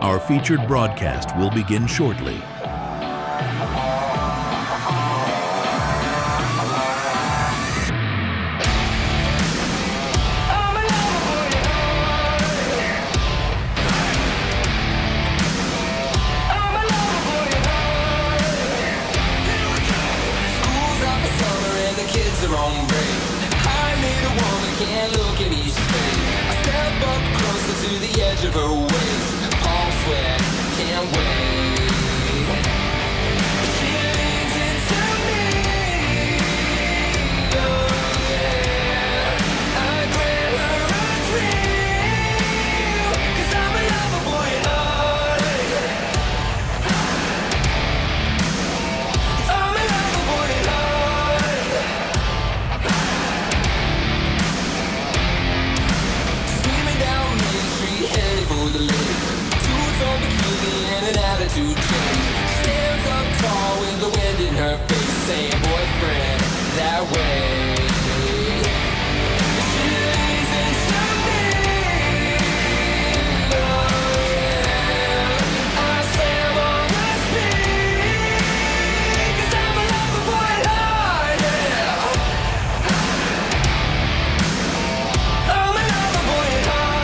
Our featured broadcast will begin shortly. Of her waist, palm sweat, can't wait. She leans into me, oh yeah. I grant her a dream, 'cause I'm a lover boy at heart. I'm a lover boy at heart. Screaming down Main Street, headed for the lake. Dudes on bikini and an attitude change. Stands up tall with the wind in her face, saying boyfriend that way. She leans into me, oh yeah. I slam on the speed, 'cause I'm a lover boy at heart, yeah. I'm a lover boy at heart.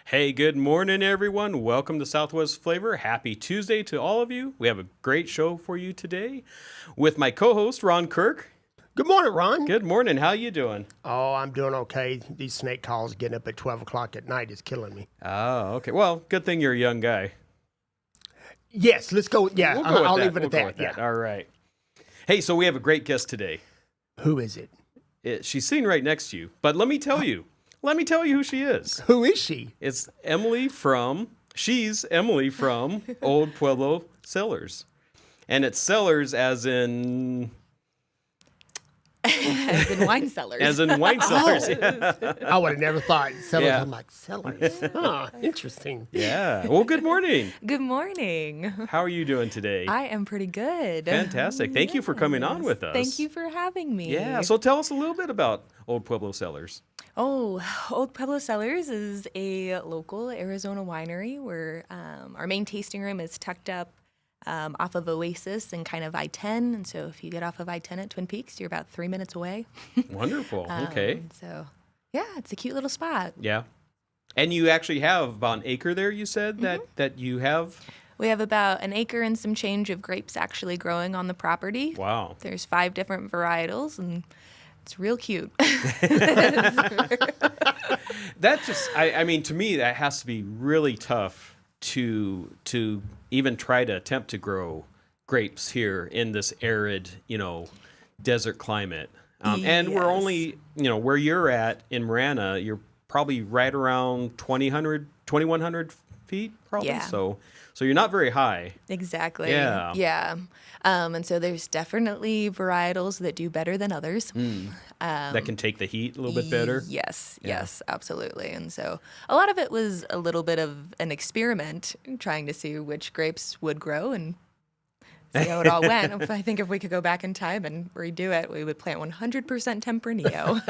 Hey, good morning, everyone. Welcome to Southwest Flavor. Happy Tuesday to all of you. We have a great show for you today with my co-host, Ron Kirk. Good morning, Ron. Good morning. How you doing? Oh, I'm doing okay. These snake calls getting up at 12 o'clock at night is killing me. Oh, okay. Well, good thing you're a young guy. Yes, let's go. Yeah, We'll go with I'll that. leave it at We'll go that. with that. Yeah. All right. Hey, so we have a great guest today. Who is it? She's sitting right next to you, but let me tell you who she is. Who is she? She's Emily from Old Pueblo Cellars. And it's cellars as in... As in wine cellars. As in wine cellars. I would have never thought cellars. Yeah. I'm like, cellars. Huh, interesting. Yeah. Well, good morning. Good morning. How are you doing today? I am pretty good. Fantastic. Thank you for coming on with us. Thank you for having me. Yeah. So tell us a little bit about Old Pueblo Cellars. Oh, Old Pueblo Cellars is a local Arizona winery where our main tasting room is tucked up off of Oasis and kind of I-10. And so if you get off of I-10 at Twin Peaks, you're about 3 minutes away. Wonderful. Okay. So, yeah, it's a cute little spot. Yeah. And you actually have about an acre there, you said, that you have? We have about an acre and some change of grapes actually growing on the property. Wow. There's 5 different varietals, and it's real cute. That just, I mean, to me, that has to be really tough to even try to attempt to grow grapes here in this arid, desert climate. And we're only, where you're at in Marana, you're probably right around 2,100 feet. feet, probably. Yeah. So you're not very high. Exactly. Yeah. Yeah. And so there's definitely varietals that do better than others. That can take the heat a little bit better. Yes, yes, absolutely. And so a lot of it was a little bit of an experiment, trying to see which grapes would grow and see how it all went. I think if we could go back in time and redo it, we would plant 100% Tempranillo.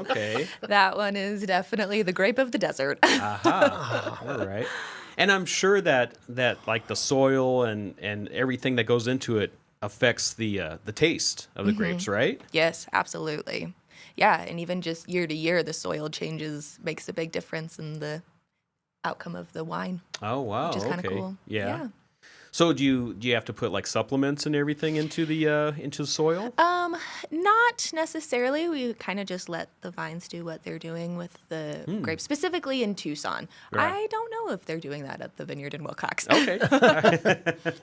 Okay. That one is definitely the grape of the desert. Aha. All right. And I'm sure that like the soil and everything that goes into it affects the taste of the grapes, right? Yes, absolutely. Yeah, and even just year to year, the soil changes makes a big difference in the outcome of the wine, Oh wow. which is kind of Okay. cool. Yeah. So do you have to put like supplements and everything into the soil? Not necessarily. We kind of just let the vines do what they're doing with the grapes, specifically in Tucson. Right. I don't know if they're doing that at the vineyard in Wilcox. Okay.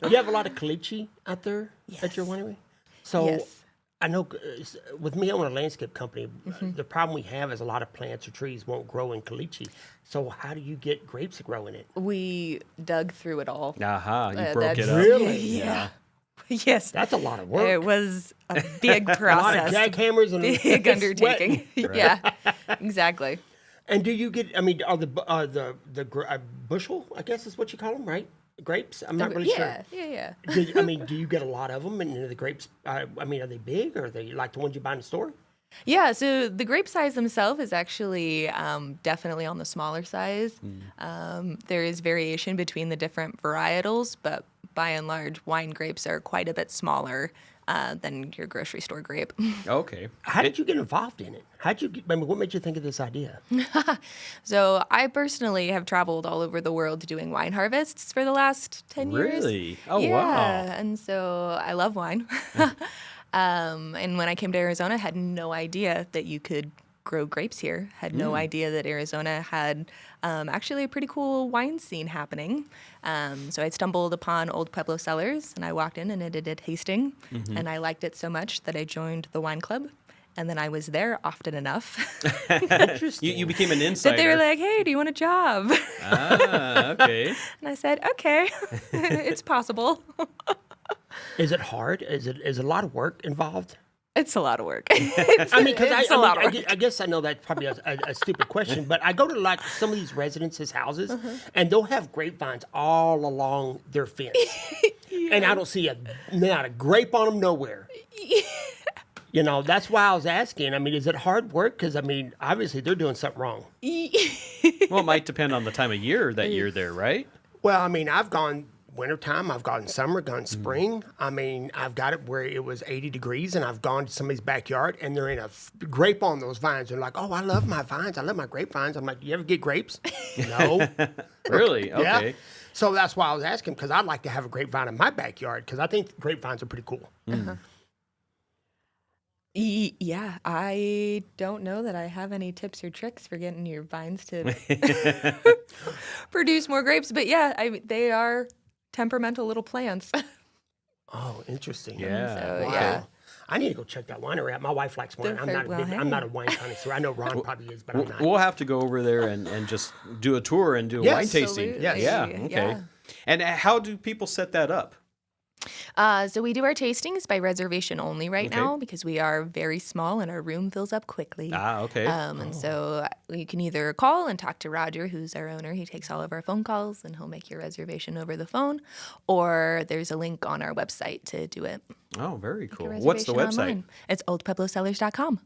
You have a lot of caliche out there at your winery? So Yes. I know with me, I own a landscape company. The problem we have is a lot of plants or trees won't grow in caliche. So how do you get grapes to grow in it? We dug through it all. Aha. You broke it that's- up. Really? Yeah. Yes. That's a lot of work. It was a big a lot of process. jackhammers and Big sweating. undertaking. Yeah, exactly. And do you get? I mean, are the bushel? I guess is what you call them, right? Grapes. I'm not really Yeah, sure. yeah. Do you get a lot of them? And the grapes. I mean, are they big or are they like the ones you buy in the store? Yeah, so the grape size themselves is actually definitely on the smaller size. There is variation between the different varietals, but by and large, wine grapes are quite a bit smaller than your grocery store grape. Okay. How did you get involved in it? I mean, what made you think of this idea? So I personally have traveled all over the world doing wine harvests for the last 10 years. Really? Oh Yeah, wow. and so I love wine. And when I came to Arizona, I had no idea that you could grow grapes here. Had no idea that Arizona had actually a pretty cool wine scene happening. So I stumbled upon Old Pueblo Cellars, and I walked in and I did a tasting, and I liked it so much that I joined the wine club. And then I was there often enough Interesting. You became an that insider. they were like, "Hey, do you want a job?" Okay. And I said, "Okay, it's possible." Is it hard? Is it a lot of work involved? It's a lot of work. I mean, because It's a lot of work. I guess I know that's probably a stupid question, but I go to like some of these residences' houses, and they'll have grapevines all along their fence, and I don't see not a grape on them nowhere. You know, that's why I was asking. I mean, is it hard work? Because I mean, obviously they're doing something wrong. Well, it might depend on the time of year that you're there, right? Well, I mean, I've gone wintertime, I've gone summer, gone spring. I mean, I've got it where it was 80 degrees, and I've gone to somebody's backyard, and they're in a grape on those vines. They're like, "Oh, I love my vines. I love my grapevines." I'm like, "You ever get grapes?" No. Really? Yeah. Okay. So that's why I was asking, because I'd like to have a grapevine in my backyard, because I think grapevines are pretty cool. Yeah, I don't know that I have any tips or tricks for getting your vines to produce more grapes, but yeah, they are temperamental little plants. Oh, interesting. Yeah. So, Wow. yeah. I need to go check that winery out. My wife likes wine. I'm not, Well, I'm not a wine connoisseur. I know Ron probably is, but I'm not. We'll have to go over there and just do a tour and do a Yes. wine tasting. Absolutely. Yeah. Yeah. Okay. And how do people set that up? So we do our tastings by reservation only right Okay. now because we are very small and our room fills up quickly. Okay. And so you can either call and talk to Roger, who's our owner. He takes all of our phone calls and he'll make your reservation over the phone. Or there's a link on our website to do it. Oh, very Make a cool. What's the reservation website? online. It's oldpueblocellars.com.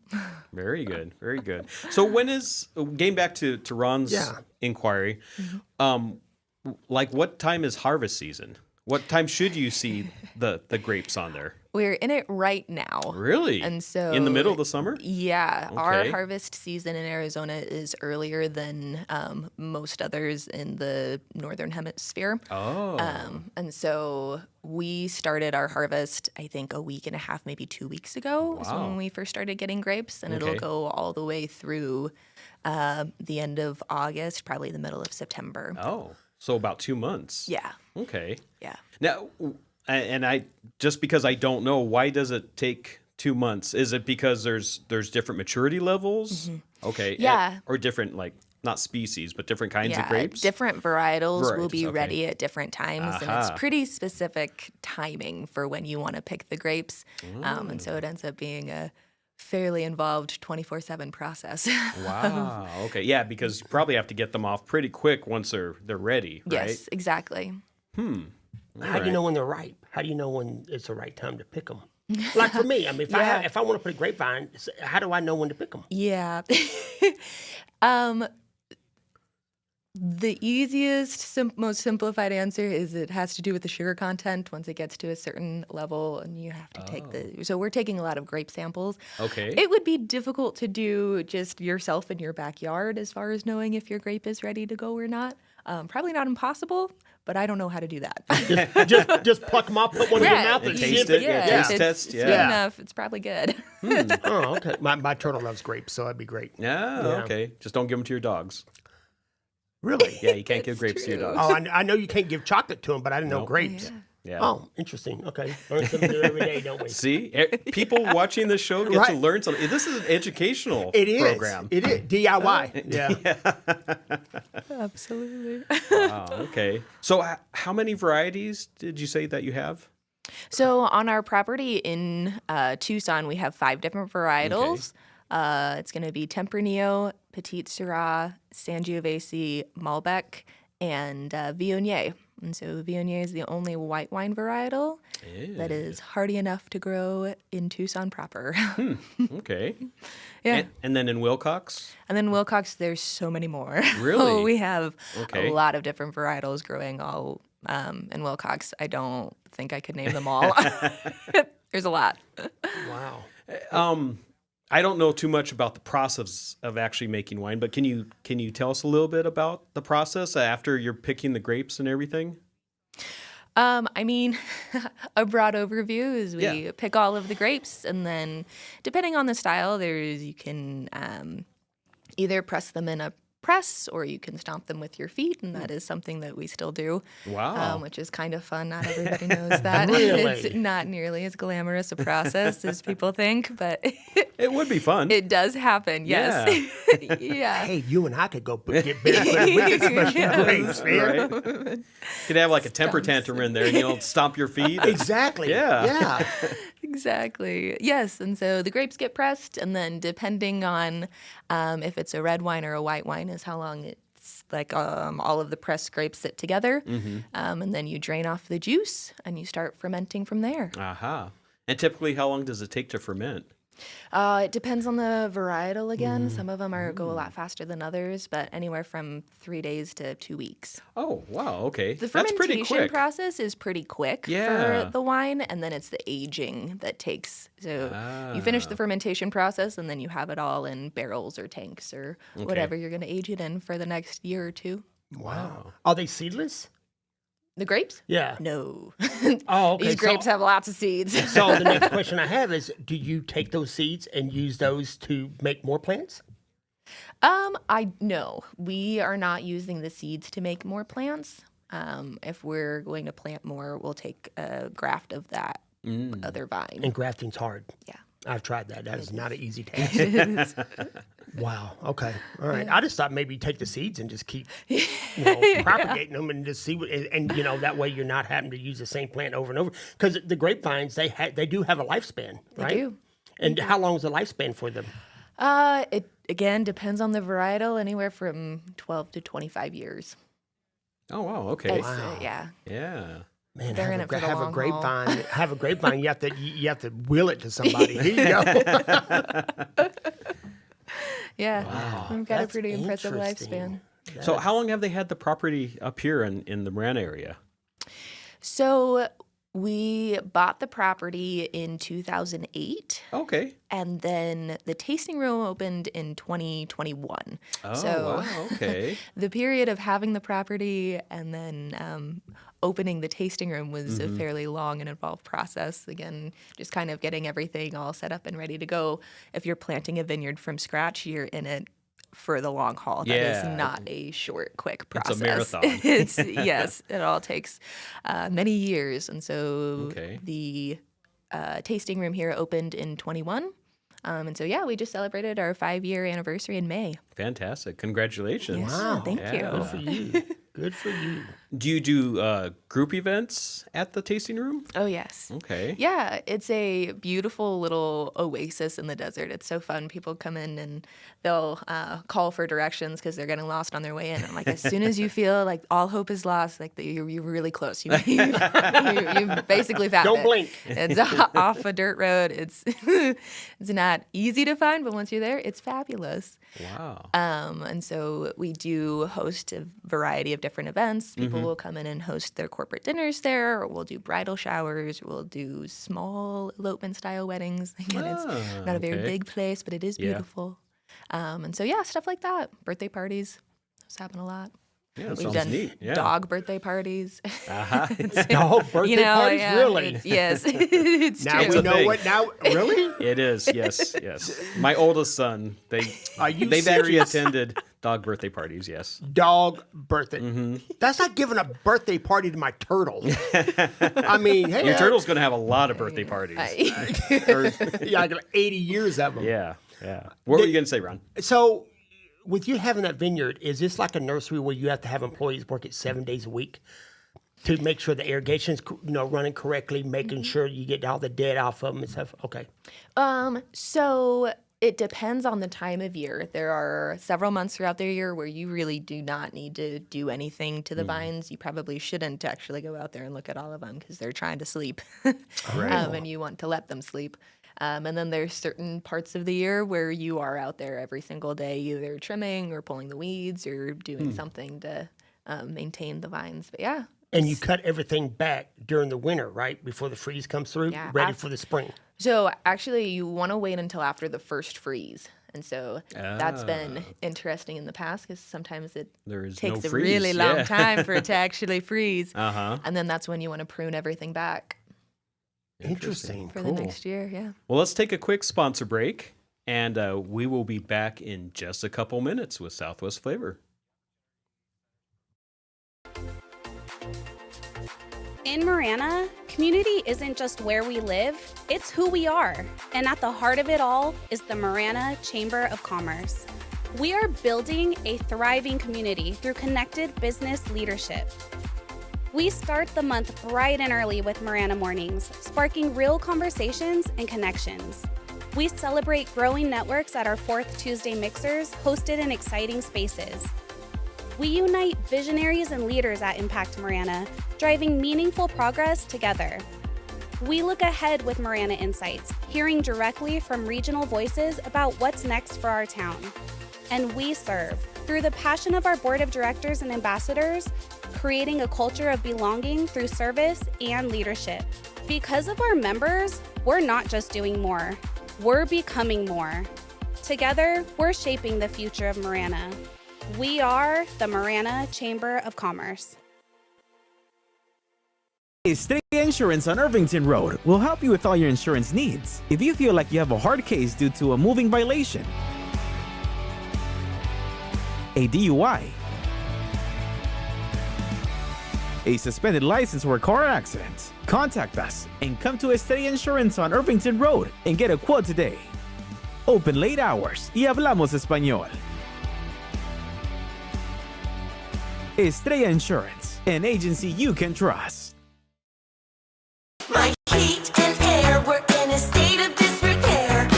Very good. Very good. So when is getting back to Ron's Yeah. inquiry? Like what time is harvest season? What time should you see the grapes on there? We're in it right now. Really? And so in the middle of the summer? Yeah, our Okay. harvest season in Arizona is earlier than most others in the northern hemisphere. Oh. And so we started our harvest, I think, a week and a half, maybe 2 weeks ago. Is Wow. when we first started getting grapes, and Okay. it'll go all the way through the end of August, probably the middle of September. Oh. So about 2 months. Yeah, Okay. yeah. Now, and I just because I don't know, why does it take 2 months? Is it because there's different maturity levels? Okay. Yeah. Or different like not species, but different kinds of Yeah, grapes? different varietals will Varieties, be okay. ready at different times, and Aha. it's pretty specific timing for when you want to pick the grapes. And so it ends up being a fairly involved 24/7 process. Wow. Okay. Yeah, because you probably have to get them off pretty quick once they're ready, right? Yes, exactly. How do you know when they're ripe? How do you know when it's the right time to pick them? Like for me, I mean, if I want to put a grapevine, how do I know when to pick them? Yeah. The easiest, most simplified answer is it has to do with the sugar content. Once it gets to a certain level, and you have to take so we're taking a lot of grape samples. Okay. It would be difficult to do just yourself in your backyard as far as knowing if your grape is ready to go or not. Probably not impossible, but I don't know how to do that. just pluck them off, put one in your mouth, and see taste if it. Yeah, taste if test, it's yeah. sweet Yeah. enough, it's probably good. Oh, okay. My turtle loves grapes, so that'd be great. Yeah, okay. Just don't give them to your dogs. Really? Yeah, you can't give grapes to your true. dogs. Oh, I know you can't give chocolate to them, but I didn't know grapes. Yeah. Oh, interesting. Okay. Learn something new every day, don't we? See, people watching this show get to Right. learn something. This is an educational It is. program. It is. DIY. Yeah. Absolutely. Wow, okay. So how many varieties did you say that you have? So on our property in Tucson, we have 5 different varietals. It's going to be Tempranillo, Petite Syrah, Sangiovese, Malbec, and Viognier. And so Viognier is the only white wine varietal that is hardy enough to grow in Tucson proper. Okay. Yeah. And then in Wilcox? And then Wilcox, there's so many more. Really? We have Okay. a lot of different varietals growing all in Wilcox. I don't think I could name them all. There's a lot. Wow. I don't know too much about the process of actually making wine, but can you tell us a little bit about the process after you're picking the grapes and everything? I mean, a broad overview is we Yeah. pick all of the grapes, and then depending on the style, you can either press them in a press or you can stomp them with your feet, and that is something that we still do. Wow. Which is kind of fun. Not everybody knows that. Really? It's not nearly as glamorous a process as people think, but It would be fun. it does happen. Yes. Yeah. Hey, you and I could go get barefoot with the special grapes, man. Right? Could have like a temper tantrum in there, stomp your feet. Exactly. Yeah. Yeah. Exactly. Yes. And so the grapes get pressed, and then depending on if it's a red wine or a white wine is how long it's like all of the pressed grapes sit together. And then you drain off the juice and you start fermenting from there. Aha. And typically, how long does it take to ferment? It depends on the varietal again. Some of them go a lot faster than others, but anywhere from 3 days to 2 weeks. Oh, wow. Okay. The That's pretty fermentation quick. process is pretty quick Yeah. for the wine, and then it's the aging that takes. So you finish the fermentation process, and then you have it all in barrels or tanks or whatever you're going to age it in for the next year or two. Wow. Are they seedless? The grapes? Yeah. No. Oh, okay. These grapes have lots of seeds. So the next question I have is, do you take those seeds and use those to make more plants? No, we are not using the seeds to make more plants. If we're going to plant more, we'll take a graft of that other vine. And grafting's hard. Yeah. I've tried that. That is not an easy task. Wow. Okay. All right. I just thought maybe take the seeds and just keep, propagating them and just see what, and that way you're not having to use the same plant over and over. Because the grapevines, they do have a lifespan, right? They do. And how long is the lifespan for them? It again depends on the varietal, anywhere from 12 to 25 years. Oh, wow. Okay. It's, yeah. Yeah. Man, They're in it for the have a long grapevine. Have a grapevine. You have to will it to somebody. Here you go. Yeah. We've got a That's pretty impressive interesting. lifespan. So how long have they had the property up here in the Moran area? So we bought the property in 2008. Okay. And then the tasting room opened in 2021. Oh, so wow. Okay. the period of having the property and then opening the tasting room was a fairly long and involved process. Again, just kind of getting everything all set up and ready to go. If you're planting a vineyard from scratch, you're in it for the long haul. That is Yeah. not a short, quick process. It's a marathon. Yes, it all takes many years. And so Okay. the tasting room here opened in 21. And so, yeah, we just celebrated our 5-year anniversary in May. Fantastic. Congratulations. Wow. Thank you. Good for you. Good for you. Do you do group events at the tasting room? Oh, yes. Okay. Yeah, it's a beautiful little oasis in the desert. It's so fun. People come in and they'll call for directions because they're getting lost on their way in. I'm like, as soon as you feel like all hope is lost, like you're really close. You basically found Don't it. blink. It's off a dirt road. It's it's not easy to find, but once you're there, it's fabulous. Wow. And so we do host a variety of different events. People will come in and host their corporate dinners there, or we'll do bridal showers. We'll do small elopement-style weddings. Again, it's not a very big place, but it is beautiful. And so, yeah, stuff like that. Birthday parties. Those happen a lot. Yeah, that We've sounds done neat. Yeah. dog birthday parties. Dog birthday parties? Really? Yes, it's Now true. we a know thing. what. Now, really? It is, yes, yes. My oldest son, they've actually serious? attended dog birthday parties, yes. Dog birthday. That's like giving a birthday party to my turtle. I mean, hey, Your turtle's going to have a lot of birthday parties. yeah, I got 80 years of them. Yeah, yeah. What were you going to say, Ron? So, with you having that vineyard, is this like a nursery where you have to have employees work it 7 days a week to make sure the irrigation's running correctly, making sure you get all the dead off of them and stuff? Okay. So it depends on the time of year. There are several months throughout the year where you really do not need to do anything to the vines. You probably shouldn't actually go out there and look at all of them because they're trying to sleep. And you want to let them sleep. And then there's certain parts of the year where you are out there every single day, either trimming or pulling the weeds or doing something to maintain the vines. But yeah. And you cut everything back during the winter, right? Before the freeze comes through, Yeah, ready for the spring. So actually, you want to wait until after the first freeze. And so that's been interesting in the past because sometimes it takes a really long time for it to actually freeze. And then that's when you want to prune everything back. Interesting. For the next year, yeah. Well, let's take a quick sponsor break, and we will be back in just a couple minutes with Southwest Flavor. In Marana, community isn't just where we live, it's who we are. And at the heart of it all is the Marana Chamber of Commerce. We are building a thriving community through connected business leadership. We start the month bright and early with Marana Mornings, sparking real conversations and connections. We celebrate growing networks at our 4th Tuesday mixers, hosted in exciting spaces. We unite visionaries and leaders at Impact Marana, driving meaningful progress together. We look ahead with Marana Insights, hearing directly from regional voices about what's next for our town. And we serve, through the passion of our board of directors and ambassadors, creating a culture of belonging through service and leadership. Because of our members, we're not just doing more, we're becoming more. Together, we're shaping the future of Marana. We are the Marana Chamber of Commerce. Estrella Insurance on Irvington Road will help you with all your insurance needs. If you feel like you have a hard case due to a moving violation, a DUI, a suspended license or a car accident, contact us and come to Estrella Insurance on Irvington Road and get a quote today. Open late hours y hablamos español. Estrella Insurance, an agency you can trust. My heat and air were in a state of disrepair.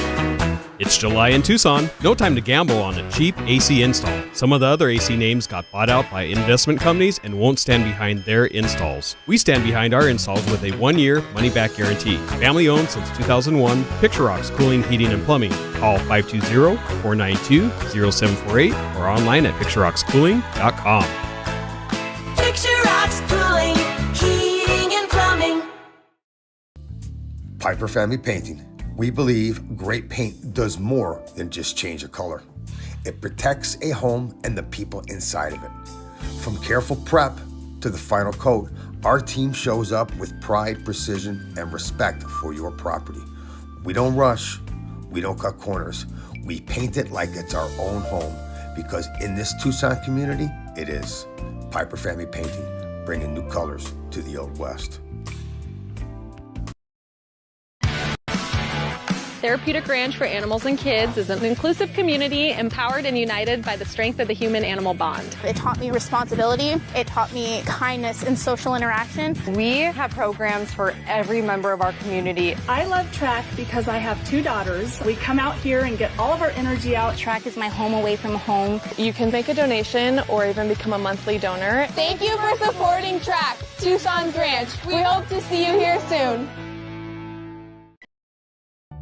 It's July in Tucson. No time to gamble on a cheap AC install. Some of the other AC names got bought out by investment companies and won't stand behind their installs. We stand behind our installs with a 1-year money-back guarantee. Family owned since 2001, Picture Rocks Cooling, Heating, and Plumbing. Call 520-492-0748 or online at picturerockscooling.com. Picture Rocks Cooling, Heating and Plumbing. Piper Family Painting. We believe great paint does more than just change a color. It protects a home and the people inside of it. From careful prep to the final coat, our team shows up with pride, precision, and respect for your property. We don't rush, we don't cut corners. We paint it like it's our own home because in this Tucson community, it is. Piper Family Painting, bringing new colors to the Old West. therapeutic ranch for animals and kids is an inclusive community empowered and united by the strength of the human-animal bond. It taught me responsibility. It taught me kindness and social interaction. We have programs for every member of our community. I love track because I have 2 daughters. We come out here and get all of our energy out. Track is my home away from home. You can make a donation or even become a monthly donor. Thank you for supporting Track, Tucson's Ranch. We hope to see you here soon.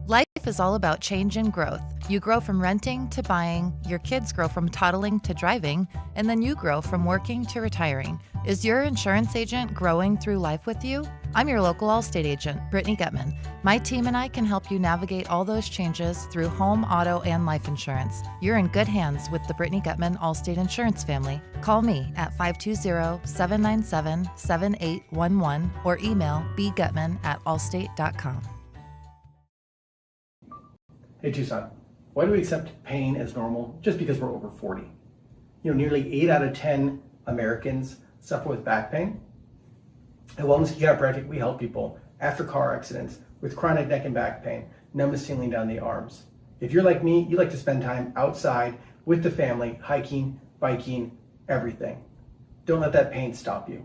Life is all about change and growth. You grow from renting to buying, your kids grow from toddling to driving, and then you grow from working to retiring. Is your insurance agent growing through life with you? I'm your local Allstate agent, Brittany Gutman. My team and I can help you navigate all those changes through home, auto, and life insurance. You're in good hands with the Brittany Gutman Allstate Insurance family. Call me at 520-797-7811 or email bgutman@allstate.com. Hey Tucson, why do we accept pain as normal just because we're over 40? Nearly 8 out of 10 Americans suffer with back pain. At Wellness Chiropractic, we help people after car accidents with chronic neck and back pain, numbness tingling down the arms. If you're like me, you like to spend time outside with the family, hiking, biking, everything. Don't let that pain stop you.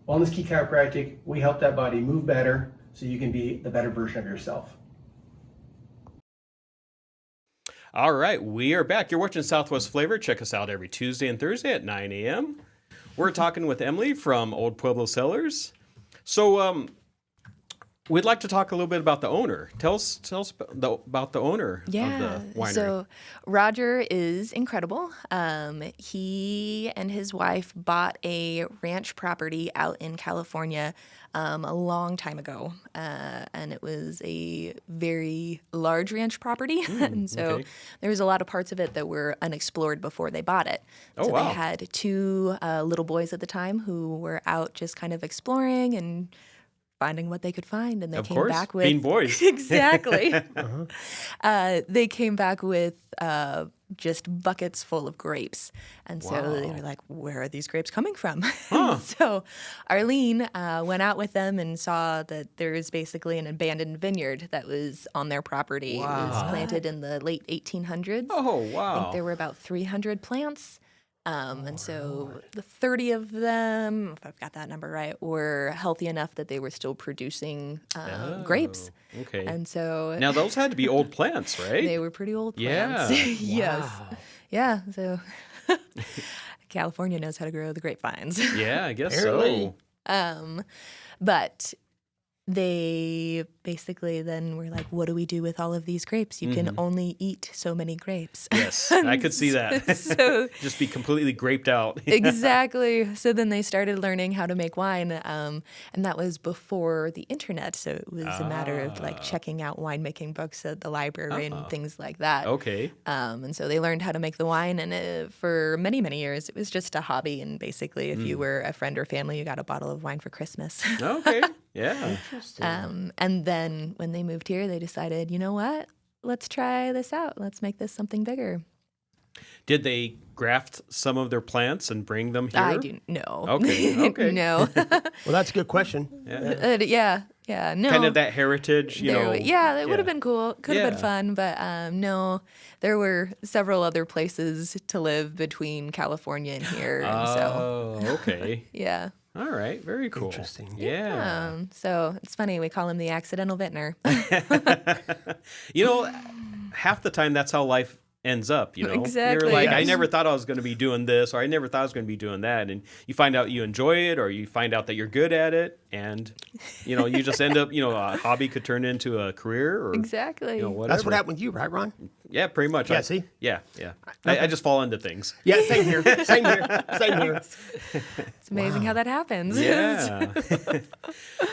Wellness Chiropractic, we help that body move better so you can be the better version of yourself. All right, we are back. You're watching Southwest Flavor. Check us out every Tuesday and Thursday at 9 a.m. We're talking with Emily from Old Pueblo Cellars. So we'd like to talk a little bit about the owner. Tell us about the owner of the winery. So Roger is incredible. He and his wife bought a ranch property out in California a long time ago. And it was a very large ranch property. And so there was a lot of parts of it that were unexplored before they bought it. Oh, so wow. they had 2 little boys at the time who were out just kind of exploring and finding what they could find, and they came back with being boys. Exactly. They came back with just buckets full of grapes, and so they were like, "Where are these grapes coming from?" So Arlene went out with them and saw that there's basically an abandoned vineyard that was on their property. It was planted in the late 1800s. Oh, wow! I think there were about 300 plants. And so the 30 of them, if I've got that number right, were healthy enough that they were still producing grapes. Okay. And so now those had to be old plants, right? They were pretty old plants. Yes. Wow. Yeah. So California knows how to grow the grapevines. Yeah, I guess so. But they basically then were like, what do we do with all of these grapes? You can only eat so many grapes. Yes, I could see that. So just be completely graped out. Exactly. So then they started learning how to make wine. And that was before the internet. So it was a matter of like checking out winemaking books at the library and things like that. Okay. And so they learned how to make the wine. And for many, many years, it was just a hobby. And basically, if you were a friend or family, you got a bottle of wine for Christmas. Okay. Yeah. And then when they moved here, they decided, you know what? Let's try this out. Let's make this something bigger. Did they graft some of their plants and bring them here? I do no. Okay. No. Well, that's a good question. Yeah. No. Kind of that heritage, you know. Yeah, it would have been cool. Could have been fun, but no. There were several other places to live between California and here. And okay. Yeah. All right, very cool. Interesting. Yeah. So it's funny, we call him the accidental vintner. You know, half the time that's how life ends up, you know. Exactly. You're like, I never thought I was going to be doing this, or I never thought I was going to be doing that, and you find out you enjoy it, or you find out that you're good at it, and you know, you just end up, you know, a hobby could turn into a career, or exactly. You know, whatever. That's what happened with you, right, Ron? Yeah, pretty much. Yeah, see? Yeah. I just fall into things. Yeah, same here. Same here. It's amazing how that happens. Yeah.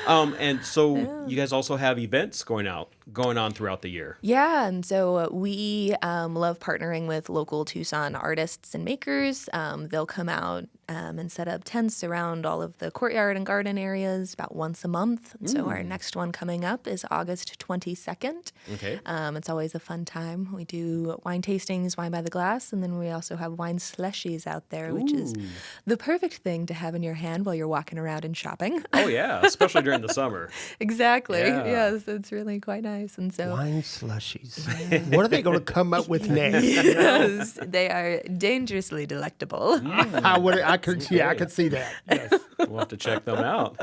And so you guys also have events going on throughout the year. Yeah, and so we love partnering with local Tucson artists and makers. They'll come out and set up tents around all of the courtyard and garden areas about once a month. So our next one coming up is August 22nd. Okay. It's always a fun time. We do wine tastings, wine by the glass, and then we also have wine slushies out there, which is the perfect thing to have in your hand while you're walking around and shopping. Oh, yeah, especially during the summer. Exactly. Yeah. Yes, it's really quite nice. nice. And so wine slushies. What are they going to come up with next? yes, they are dangerously delectable. I could see that. Yes. We'll have to check them out.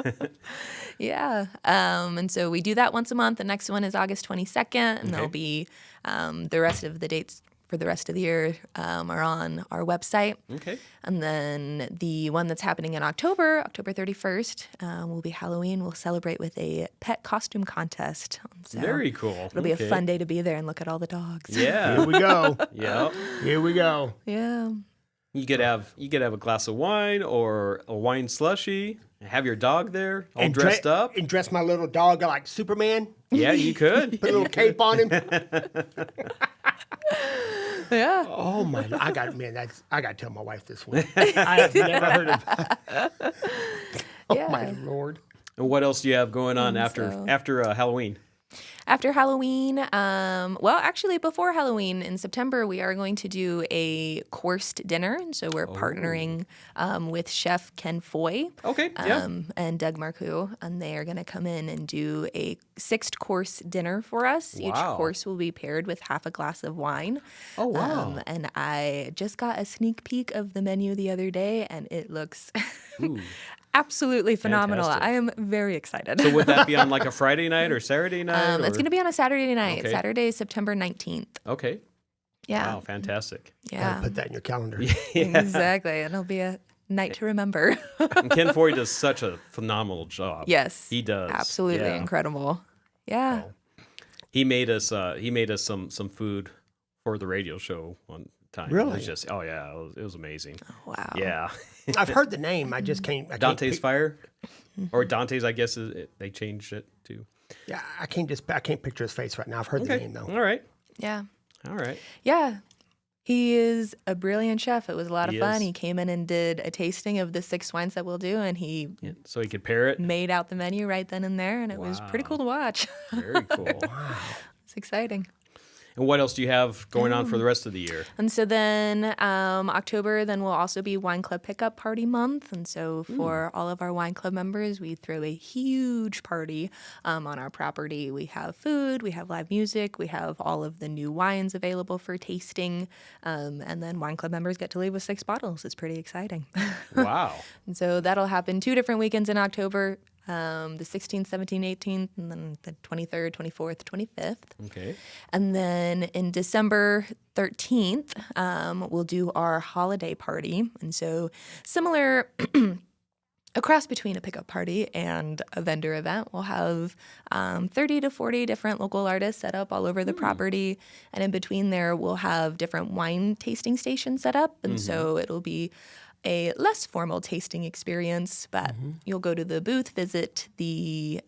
Yeah. And so we do that once a month. The next one is August 22nd, and there'll be the rest of the dates for the rest of the year are on our website. Okay. And then the one that's happening in October 31st, will be Halloween. We'll celebrate with a pet costume contest. So Very cool. It'll be a fun day to be there and look at all the dogs. Yeah. Here we go. Yep. Here we go. Yeah. You could have a glass of wine or a wine slushie. Have your dog there, all dressed up, and dress my little dog like Superman. Yeah, you could. Put a little cape on him. Yeah. Oh my! I got to tell my wife this one. I have never heard of that. Oh my Lord! And what else do you have going on after Halloween? After Halloween, well, actually, before Halloween in September, we are going to do a coursed dinner. And so we're partnering with Chef Ken Foy and Doug Marcoux. And they are going to come in and do a 6-course dinner for us. Wow. Each course will be paired with half a glass of wine. Oh, wow. And I just got a sneak peek of the menu the other day, and it looks absolutely phenomenal. Fantastic. I am very excited. So would that be on like a Friday night or Saturday night? It's going to be on a Saturday night. Okay. Saturday, September 19th. Okay. Yeah. Wow, fantastic. Yeah. Put that in your calendar. Exactly. It'll be a night to remember. And Ken Foy does such a phenomenal job. Yes. He does. Absolutely incredible. Yeah. He made us some food for the radio show one time. Really? It was just it was amazing. Wow. Yeah. I've heard the name. I just can't. Dante's Fire, or Dante's, I guess they changed it to. Yeah, I can't picture his face right now. I've heard the name though. All right. Yeah. All right. Yeah. He is a brilliant chef. It was a lot of He fun. is. He came in and did a tasting of the 6 wines that we'll do, and he So he could pair it. made out the menu right then and there, and it was pretty cool to watch. Very cool. It's exciting. And what else do you have going on for the rest of the year? And so then October, then will also be Wine Club Pickup Party Month. And so for all of our Wine Club members, we throw a huge party on our property. We have food, we have live music, we have all of the new wines available for tasting. And then Wine Club members get to leave with 6 bottles. It's pretty exciting. Wow. And so that'll happen 2 different weekends in October. The 16th, 17th, 18th, and then the 23rd, 24th, 25th. Okay. And then in December 13th, we'll do our holiday party. And so similar, a cross between a pickup party and a vendor event. We'll have 30 to 40 different local artists set up all over the property. And in between there, we'll have different wine tasting stations set up. And so it'll be a less formal tasting experience, but you'll go to the booth, visit the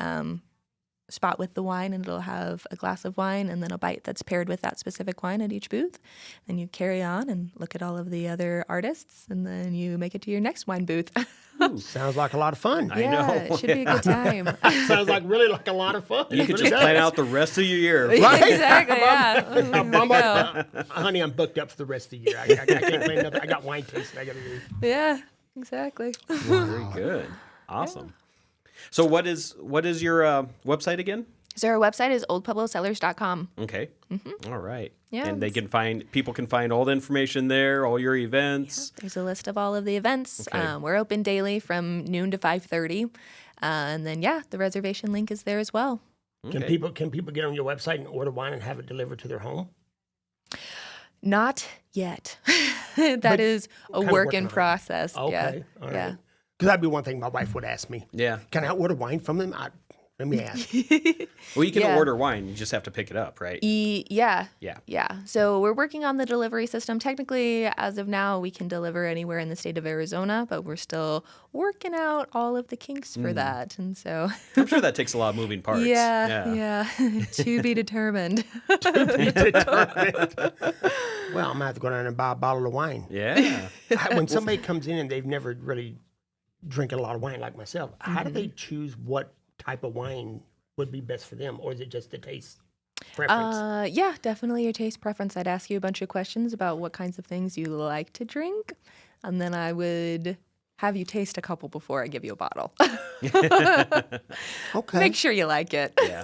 spot with the wine, and it'll have a glass of wine and then a bite that's paired with that specific wine at each booth. Then you carry on and look at all of the other artists, and then you make it to your next wine booth. Sounds like a lot of fun. I know. It should be a good time. Sounds like really like a lot of fun. You could Really just plan does. out the rest of your year. Right? Exactly, yeah. Honey, I'm booked up for the rest of the year. I can't plan nothing. I got wine tasting I got to do. Yeah, exactly. Very good. Awesome. So what is your website again? So our website is oldpueblocellars.com. Okay. All right. Yeah. And people can find all the information there, all your events. There's a list of all of the events. Okay. We're open daily from noon to 5:30. And then, the reservation link is there as well. Can people get on your website and order wine and have it delivered to their home? Not yet. That is a work in process. Okay. Yeah. All right. Yeah. Because that'd be one thing my wife would ask me. Yeah. Can I order wine from them? Let me ask. Well, you can Yeah. order wine. You just have to pick it up, right? Yeah. Yeah. So we're working on the delivery system. Technically, as of now, we can deliver anywhere in the state of Arizona, but we're still working out all of the kinks for that. And so, I'm sure that takes a lot of moving parts. yeah. To be determined. Well, I'm going to have to go down and buy a bottle of wine. Yeah. When somebody comes in and they've never really drinking a lot of wine like myself, how do they choose what type of wine would be best for them? Or is it just the taste preference? Yeah, definitely your taste preference. I'd ask you a bunch of questions about what kinds of things you like to drink, and then I would have you taste a couple before I give you a bottle. Okay. Make sure you like it. Yeah.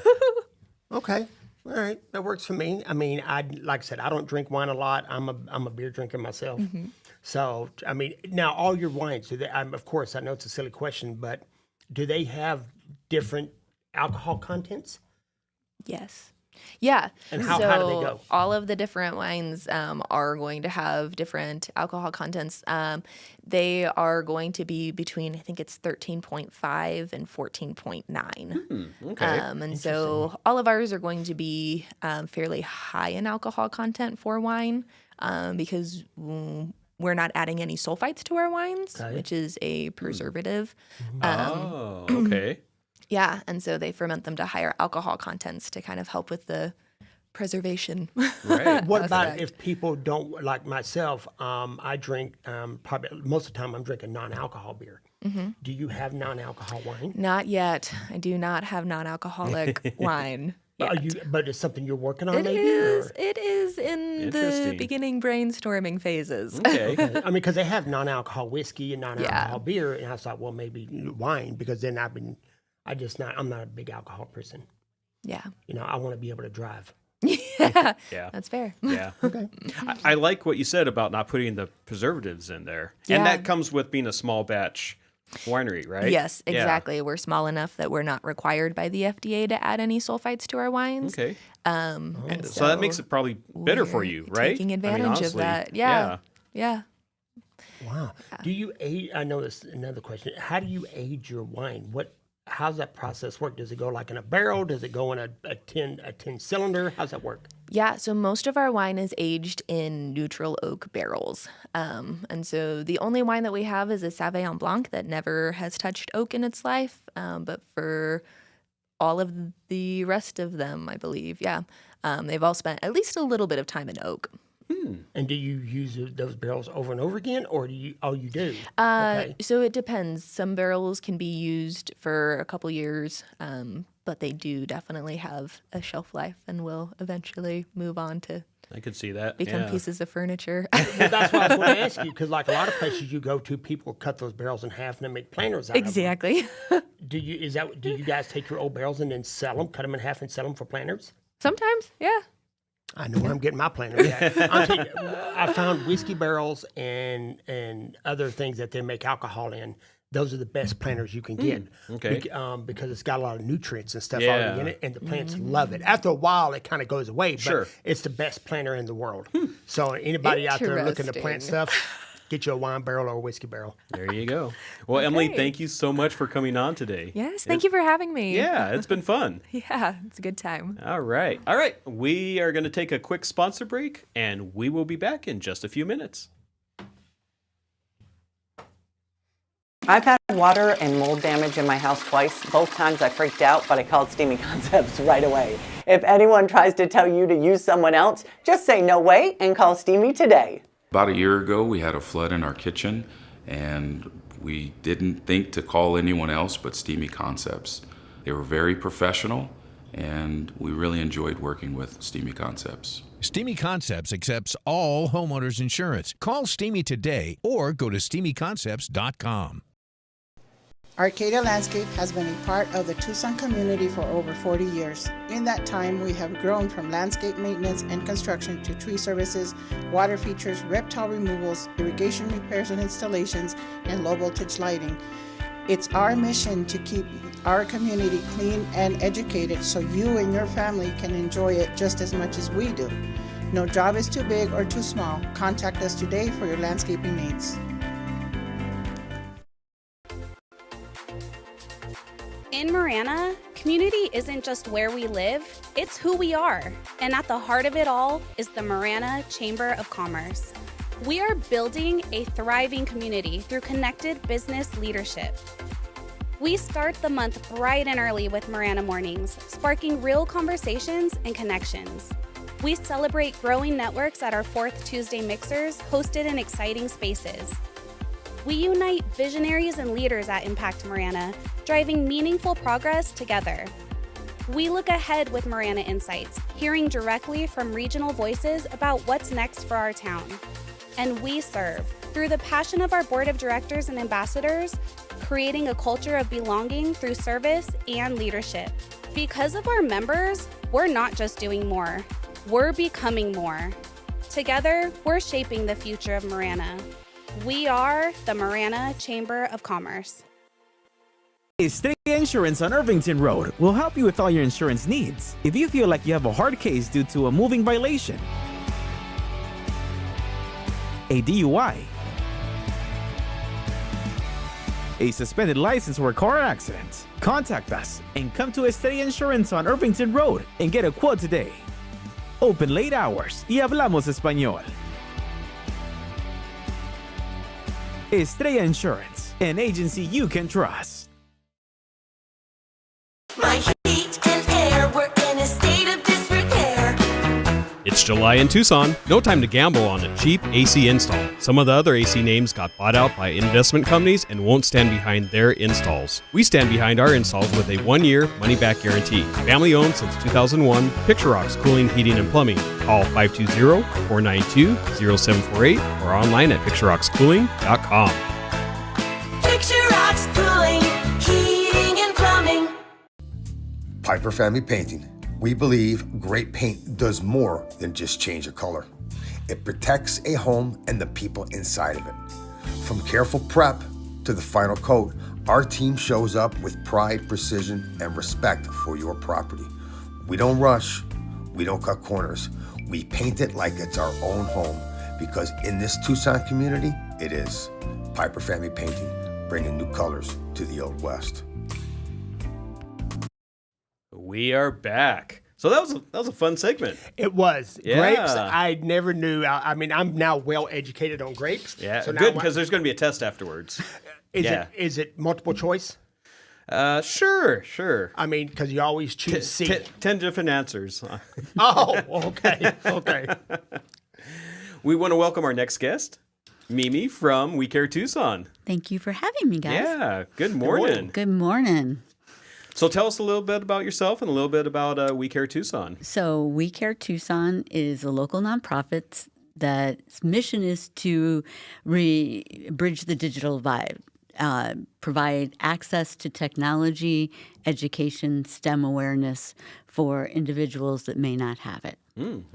Okay. All right, that works for me. I mean, like I said, I don't drink wine a lot. I'm a beer drinker myself. Mm-hmm. So, I mean, now all your wines, of course, I know it's a silly question, but do they have different alcohol contents? Yes. Yeah. And how do they go? All of the different wines are going to have different alcohol contents. They are going to be between, I think it's 13.5 and 14.9. Okay. And so all of ours are going to be fairly high in alcohol content for wine because we're not adding any sulfites to our wines, which is a preservative. Okay. Yeah, and so they ferment them to higher alcohol contents to kind of help with the preservation. Right. What about if people don't, like myself, I drink, probably most of the time I'm drinking non-alcohol beer. Mm-hmm. Do you have non-alcohol wine? Not yet. I do not have non-alcoholic wine. But it's something you're working on, It maybe? is. It is in the Interesting. beginning braining phases. Okay. I mean, because they have non-alcohol whiskey and non-alcohol beer, and I thought, well, maybe wine, because then I'm not a big alcohol person. Yeah. I want to be able to drive. Yeah. Yeah. That's fair. Yeah. Okay. I like what you said about not putting the preservatives in there. Yeah. And that comes with being a small batch winery, right? Yes, Yeah. exactly. We're small enough that we're not required by the FDA to add any sulfites to our wines. Okay. And So that makes it probably better for you, right? Taking advantage of honestly, that. Yeah. Yeah. Wow. Do you age? I know this is another question. How do you age your wine? How's that process work? Does it go like in a barrel? Does it go in a tin cylinder? How's that work? Yeah, so most of our wine is aged in neutral oak barrels. And so the only wine that we have is a Sauvignon Blanc that never has touched oak in its life. But for all of the rest of them, I believe, they've all spent at least a little bit of time in oak. And do you use those barrels over and over again, or do you? Oh, you do. So it depends. Some barrels can be used for a couple years, but they do definitely have a shelf life and will eventually move on to I could see that. become Yeah. pieces of furniture. Well, that's why I was going to ask you, because like a lot of places you go to, people cut those barrels in half and then make planters out Exactly. of them. Do you guys take your old barrels and then sell them, cut them in half and sell them for planters? Sometimes, yeah. I know where I'm getting my planters at. I found whiskey barrels and other things that they make alcohol in. Those are the best planters you can get. Okay. Because it's got a lot of nutrients and stuff Yeah. already in it, and the plants love it. After a while, it kind of goes away, but Sure. it's the best planter in the world. So anybody out there looking to plant Interesting. stuff, get you a wine barrel or a whiskey barrel. There you go. Well, Emily, thank you so much for coming on today. Yes, thank you for having me. Yeah, it's been fun. Yeah, it's a good time. All right. All right. We are going to take a quick sponsor break, and we will be back in just a few minutes. I've had water and mold damage in my house twice. Both times I freaked out, but I called Steamy Concepts right away. If anyone tries to tell you to use someone else, just say no way and call Steamy today. About a year ago, we had a flood in our kitchen, and we didn't think to call anyone else but Steamy Concepts. They were very professional, and we really enjoyed working with Steamy Concepts. Steamy Concepts accepts all homeowners insurance. Call Steamy today or go to steamyconcepts.com. Arcadia Landscape has been a part of the Tucson community for over 40 years. In that time, we have grown from landscape maintenance and construction to tree services, water features, reptile removals, irrigation repairs and installations, and low voltage lighting. It's our mission to keep our community clean and educated so you and your family can enjoy it just as much as we do. No job is too big or too small. Contact us today for your landscaping needs. In Marana, community isn't just where we live, it's who we are. And at the heart of it all is the Marana Chamber of Commerce. We are building a thriving community through connected business leadership. We start the month bright and early with Marana Mornings, sparking real conversations and connections. We celebrate growing networks at our 4th Tuesday mixers, hosted in exciting spaces. We unite visionaries and leaders at Impact Marana, driving meaningful progress together. We look ahead with Marana Insights, hearing directly from regional voices about what's next for our town. And we serve, through the passion of our board of directors and ambassadors, creating a culture of belonging through service and leadership. Because of our members, We're not just doing more, we're becoming more. Together, we're shaping the future of Marana. We are the Marana Chamber of Commerce. Estrella Insurance on Irvington Road will help you with all your insurance needs. If you feel like you have a hard case due to a moving violation, a DUI, a suspended license or a car accident, contact us and come to Estrella Insurance on Irvington Road and get a quote today. Open late hours y hablamos español. Estrella Insurance, an agency you can trust. My heat and air were in a state of disrepair. It's July in Tucson. No time to gamble on a cheap AC install. Some of the other AC names got bought out by investment companies and won't stand behind their installs. We stand behind our installs with a 1-year money-back guarantee. Family owned since 2001. Picture Rocks Cooling, Heating, and Plumbing. Call 520-492-0748 or online at picturerockscooling.com. Picture Rocks Cooling, Heating, and Plumbing. Piper Family Painting. We believe great paint does more than just change a color. It protects a home and the people inside of it. From careful prep to the final coat, our team shows up with pride, precision, and respect for your property. We don't rush, we don't cut corners. We paint it like it's our own home, because in this Tucson community, it is. Piper Family Painting, bringing new colors to the Old West. We are back. So that was a fun segment. It was. Yeah. Grapes, I never knew. I mean, I'm now well educated on grapes. Yeah, so good, because there's going to be a test afterwards. Is it multiple choice? Sure. I mean, because you always choose C. 10 different answers. Oh, okay. We want to welcome our next guest, MeMe from We Care Tucson. Thank you for having me, guys. Yeah, good morning. Good morning. So tell us a little bit about yourself and a little bit about We Care Tucson. So We Care Tucson is a local nonprofit that's mission is to bridge the digital divide, provide access to technology, education, STEM awareness for individuals that may not have it.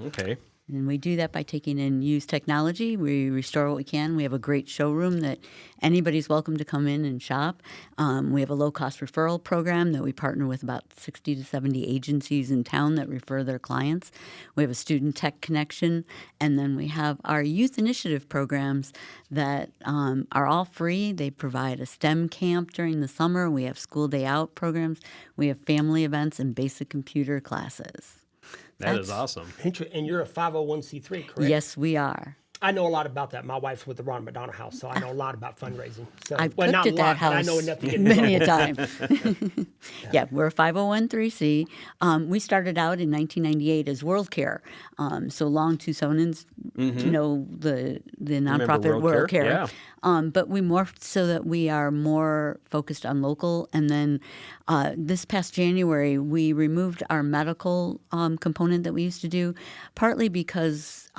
Okay. And we do that by taking in used technology. We restore what we can. We have a great showroom that anybody's welcome to come in and shop. We have a low-cost referral program that we partner with about 60 to 70 agencies in town that refer their clients. We have a student tech connection. And then we have our youth initiative programs that are all free. They provide a STEM camp during the summer. We have school day out programs. We have family events and basic computer classes. That is awesome. And you're a 501c3, correct? Yes, we are. I know a lot about that. My wife's with the Ronald McDonald House, so I know a lot about fundraising. So, I've well, cooked not at a that lot, house but I know enough to get many a involved. time. Yeah, we're a 501c. We started out in 1998 as World Care. So long Tucsonans know the nonprofit World Care. Yeah. But we morphed so that we are more focused on local. And then this past January, we removed our medical component that we used to do, partly because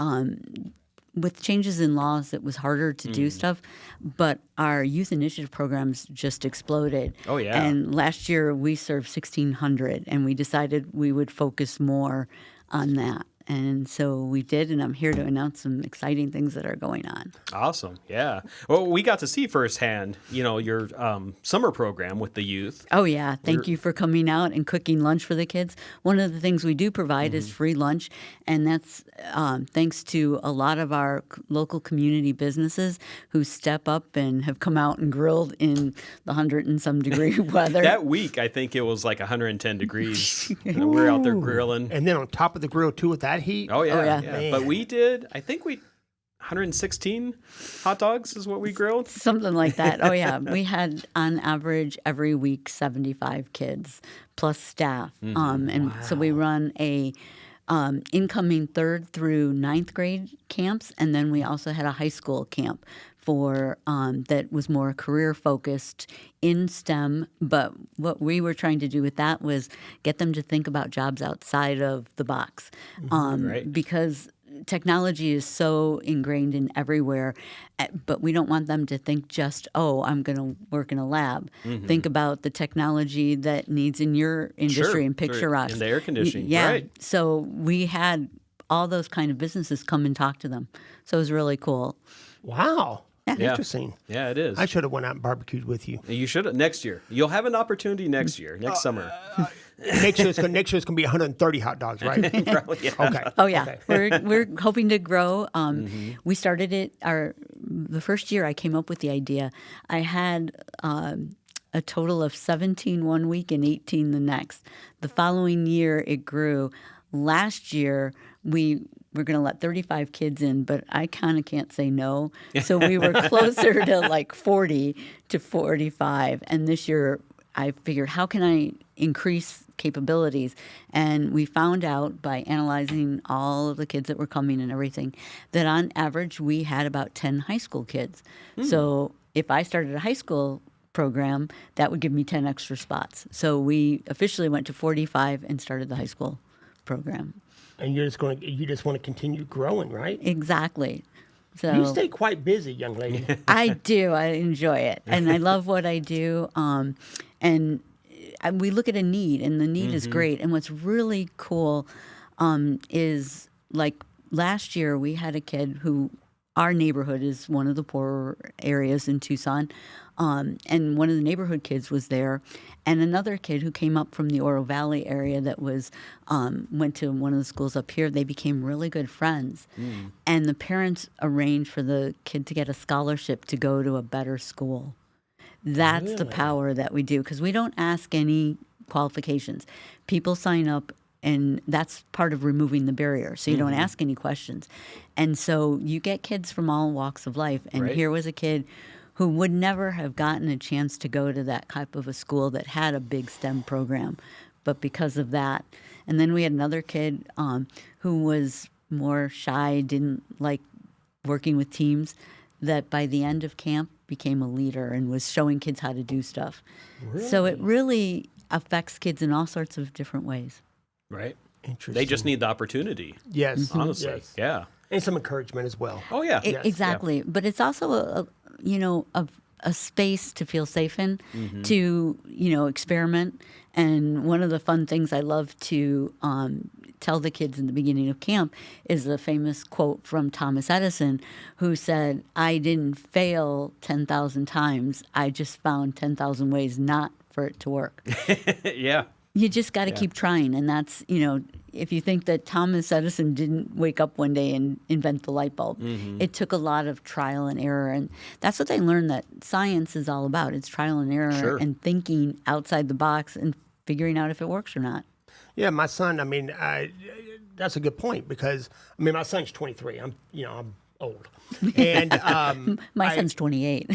with changes in laws, it was harder to do stuff, but our youth initiative programs just exploded. Oh, yeah. And last year we served 1,600, and we decided we would focus more on that. And so we did, and I'm here to announce some exciting things that are going on. Awesome. Yeah. Well, we got to see firsthand, your summer program with the youth. Oh, yeah. Thank you for coming out and cooking lunch for the kids. One of the things we do provide is free lunch, and that's thanks to a lot of our local community businesses who step up and have come out and grilled in the 100 and some degree weather. That week, I think it was like 110 degrees. And we were out there grilling. And then on top of the grill, too, with that heat. Oh, yeah. Man. But we did, I think 116 hot dogs is what we grilled. Something like that. Oh, yeah. We had, on average, every week, 75 kids plus staff. So we run a incoming 3rd through 9th grade camps, and then we also had a high school camp for that was more career focused in STEM. But what we were trying to do with that was get them to think about jobs outside of the box, because technology is so ingrained in everywhere, but we don't want them to think just, oh, I'm going to work in a lab. Think about the technology that needs in your industry and Picture Rocks. In the air conditioning, Yeah. right. So we had all those kind of businesses come and talk to them. So it was really cool. Wow. Yeah. Interesting. Yeah, it is. I should have went out and barbecued with you. You should have next year. You'll have an opportunity next year, next summer. Next year it's going to be 130 hot dogs, right? Probably, yeah. Okay. Oh yeah, Okay. we're hoping to grow. We started it the first year I came up with the idea. I had a total of 17 one week and 18 the next. The following year it grew. Last year we were going to let 35 kids in, but I kind of can't say no. So we were closer to like 40 to 45. And this year I figured, how can I increase capabilities? And we found out by analyzing all of the kids that were coming and everything, that on average we had about 10 high school kids. So if I started a high school program, that would give me 10 extra spots. So we officially went to 45 and started the high school program. And you just want to continue growing, right? Exactly. So You stay quite busy, young lady. I do. I enjoy it, and I love what I do. And we look at a need, and the need is great. And what's really cool is, like, last year we had a kid who, our neighborhood is one of the poorer areas in Tucson, and one of the neighborhood kids was there, and another kid who came up from the Oro Valley area that was went to one of the schools up here. They became really good friends, and the parents arranged for the kid to get a scholarship to go to a better school. That's the power that we do, because we don't ask any qualifications. People sign up, and that's part of removing the barrier. So you don't ask any questions. And so you get kids from all walks of life. And here was a kid who would never have gotten a chance to go to that type of a school that had a big STEM program. But because of that. And then we had another kid who was more shy, didn't like working with teams, that by the end of camp became a leader and was showing kids how to do stuff. So it really affects kids in all sorts of different ways. Right. Interesting. They just need the opportunity. Yes. Honestly. Yes. Yeah. And some encouragement as well. Oh, yeah. Exactly. But it's also a space to feel safe in, to, experiment. And one of the fun things I love to tell the kids in the beginning of camp is a famous quote from Thomas Edison, who said, "I didn't fail 10,000 times. I just found 10,000 ways not for it to work." Yeah. You just got to keep trying. And that's, if you think that Thomas Edison didn't wake up one day and invent the light bulb, it took a lot of trial and error. And that's what they learned that science is all about. It's trial and error and thinking outside the box and figuring out if it works or not. Yeah, my son, that's a good point, because, my son's 23. I'm old. And my son's 28.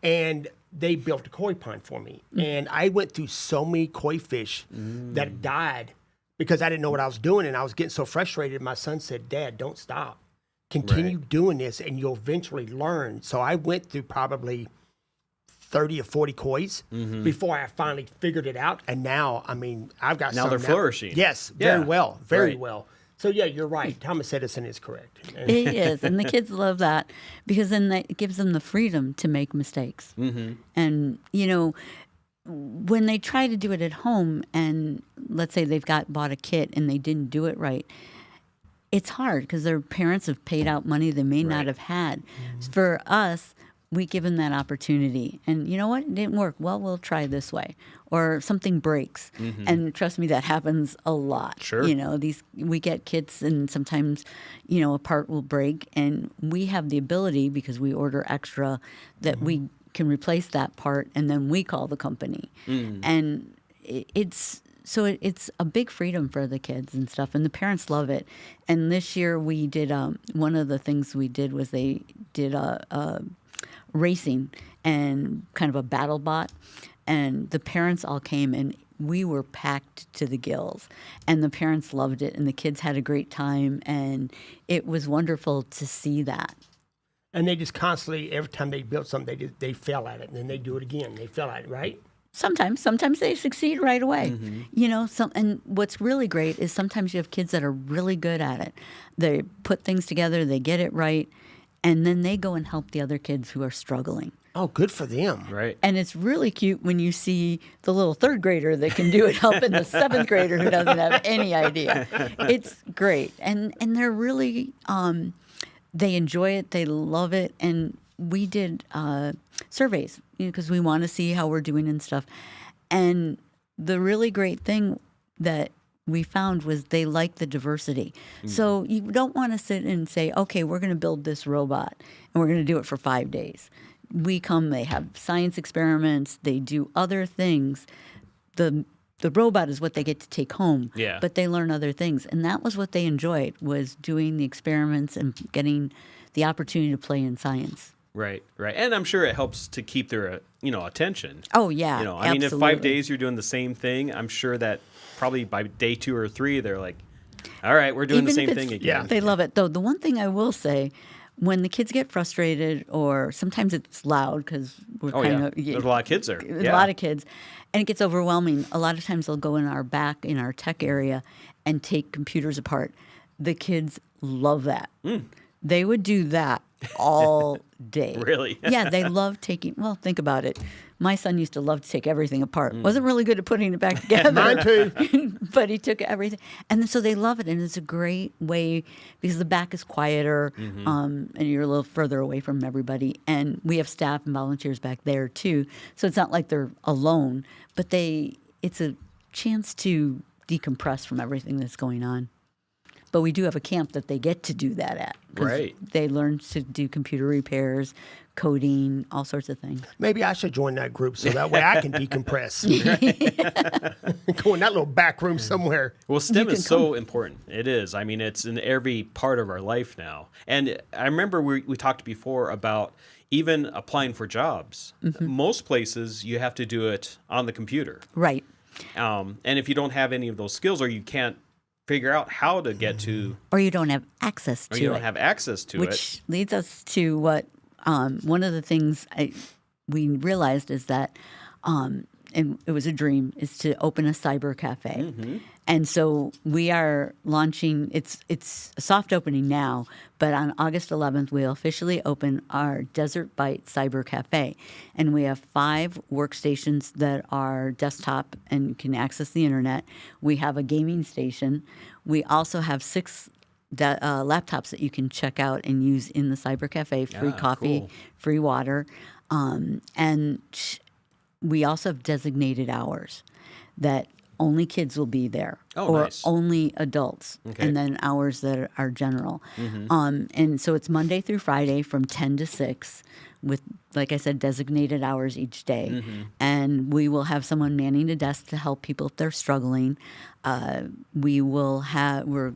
And they built a koi pond for me. And I went through so many koi fish that died because I didn't know what I was doing, and I was getting so frustrated. My son said, "Dad, don't stop. Continue doing this, and you'll eventually learn." So I went through probably 30 or 40 kois before I finally figured it out. And now, I've got now some they're flourishing. Yes, very well, very well. So yeah, you're right. Thomas Edison is correct. It is, and the kids love that, because then it gives them the freedom to make mistakes. And when they try to do it at home, and let's say they've bought a kit and they didn't do it right, it's hard because their parents have paid out money they may not have had. For us, we give them that opportunity. And you know what? It didn't work. Well, we'll try this way. Or something breaks. And trust me, that happens a lot. Sure. We get kits, and sometimes, a part will break. And we have the ability, because we order extra, that we can replace that part, and then we call the company. And it's a big freedom for the kids and stuff, and the parents love it. And this year we did, one of the things we did was they did a racing and kind of a battle bot, and the parents all came, and we were packed to the gills, and the parents loved it, and the kids had a great time, and it was wonderful to see that. And they just constantly, every time they built something, they fell at it, and then they do it again. They fell at it, right? Sometimes they succeed right away. Mm-hmm. You know, and what's really great is sometimes you have kids that are really good at it. They put things together, they get it right, and then they go and help the other kids who are struggling. Oh, good for them. Right. And it's really cute when you see the little third grader that can do it helping the seventh grader who doesn't have any idea. It's great. And they're really, they enjoy it, they love it. And we did surveys, because we want to see how we're doing and stuff. And the really great thing that we found was they like the diversity. So you don't want to sit and say, okay, we're going to build this robot and we're going to do it for 5 days. We come, they have science experiments, they do other things. The robot is what they get to take home, Yeah. but they learn other things. And that was what they enjoyed, was doing the experiments and getting the opportunity to play in science. Right, right. And I'm sure it helps to keep their, attention. Oh, yeah, I mean, if 5 absolutely. days you're doing the same thing, I'm sure that probably by day 2 or 3, they're like, all right, we're doing the Even same if thing it's- again. They love it. Though the one thing I will say, when the kids get frustrated, or sometimes it's loud because we're Oh, kind yeah. of There's a lot of kids there. There's Yeah. a lot of kids, and it gets overwhelming. A lot of times they'll go in our tech area and take computers apart. The kids love that. They would do that all day. Really? Yeah, they love taking. Well, think about it. My son used to love to take everything apart. Wasn't really good at putting it back together. Mine too. But he took everything. And so they love it. And it's a great way because the back is quieter and you're a little further away from everybody. And we have staff and volunteers back there too. So it's not like they're alone, but it's a chance to decompress from everything that's going on. But we do have a camp that they get to do that at. 'Cause Right. They learn to do computer repairs, coding, all sorts of things. Maybe I should join that group so that way I can decompress. Go in that little back room somewhere. Well, STEM is so important. It is. I mean, it's in every part of our life now. And I remember we talked before about even applying for jobs. Most places, you have to do it on the computer. Right. And if you don't have any of those skills, or you can't figure out how to get to, Or you don't have access to or it. you don't have access to it. Which leads us to what one of the things we realized is that, and it was a dream, is to open a cyber cafe. And so we are launching, it's a soft opening now, but on August 11th, we'll officially open our Desert Bite Cyber Cafe. And we have 5 workstations that are desktop and you can access the internet. We have a gaming station. We also have 6 laptops that you can check out and use in the Cyber Cafe, free coffee, cool. free water. And we also have designated hours that only kids will be there, Oh, or nice. only adults, Okay. and then hours that are general. And so it's Monday through Friday from 10 to 6 with, like I said, designated hours each day. And we will have someone manning a desk to help people if they're struggling. We're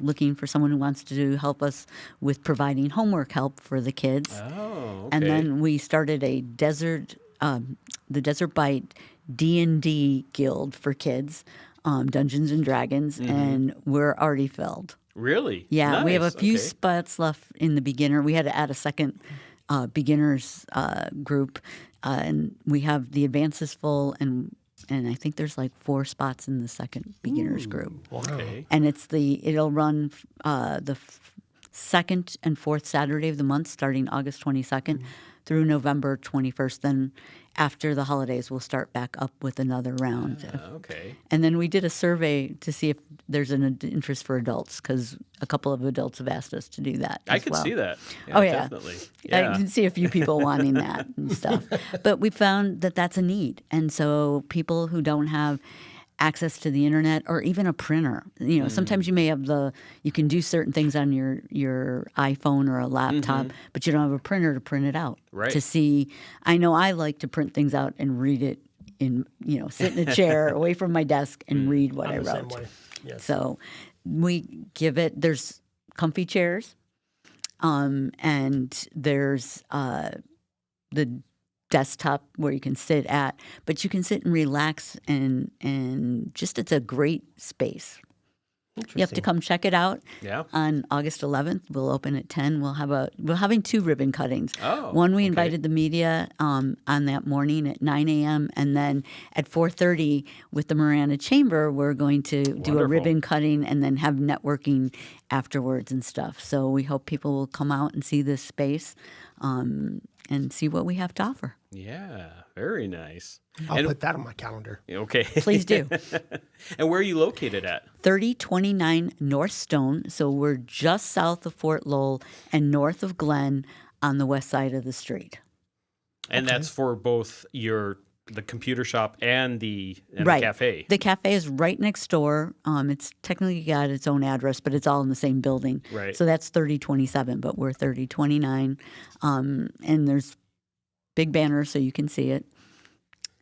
looking for someone who wants to help us with providing homework help for the kids. Oh, okay. And then we started the Desert Bite D&D Guild for kids, Dungeons and Dragons, and we're already filled. Really? Yeah, we have a Nice. few Okay. spots left in the beginner. We had to add a second beginners group, and we have the advances full, and I think there's like 4 spots in the second beginners group. Okay. And it'll run the second and fourth Saturday of the month, starting August 22nd through November 21st. Then after the holidays, we'll start back up with another round. Okay. And then we did a survey to see if there's an interest for adults, because a couple of adults have asked us to do that. I as could well. see that. Oh, yeah. Definitely. I Yeah. can see a few people wanting that and stuff. But we found that that's a need. And so people who don't have access to the internet or even a printer, sometimes you may have you can do certain things on your iPhone or a laptop, but you don't have a printer to print it out. Right. To see, I know I like to print things out and read it sit in a chair away from my desk and read what I I'm the same wrote. way. Yes. So we there's comfy chairs, and there's the desktop where you can sit at, but you can sit and relax and just it's a great space. You have to come check it out. Yeah. On August 11th, we'll open at 10. We're having 2 ribbon cuttings. Oh, one we okay. invited the media on that morning at 9 a.m. and then at 4:30 with the Marana Chamber, we're going to do a Wonderful. ribbon cutting and then have networking afterwards and stuff. So we hope people will come out and see this space and see what we have to offer. Yeah, very nice. I'll put that on my calendar. Okay. Please do. And where are you located at? 3029 North Stone. So we're just south of Fort Lowell and north of Glen on the west side of the street. And that's for both the computer shop and the Right. cafe. The cafe is right next door. It's technically got its own address, but it's all in the same building. Right. So that's 3027, but we're 3029. And there's big banners so you can see it.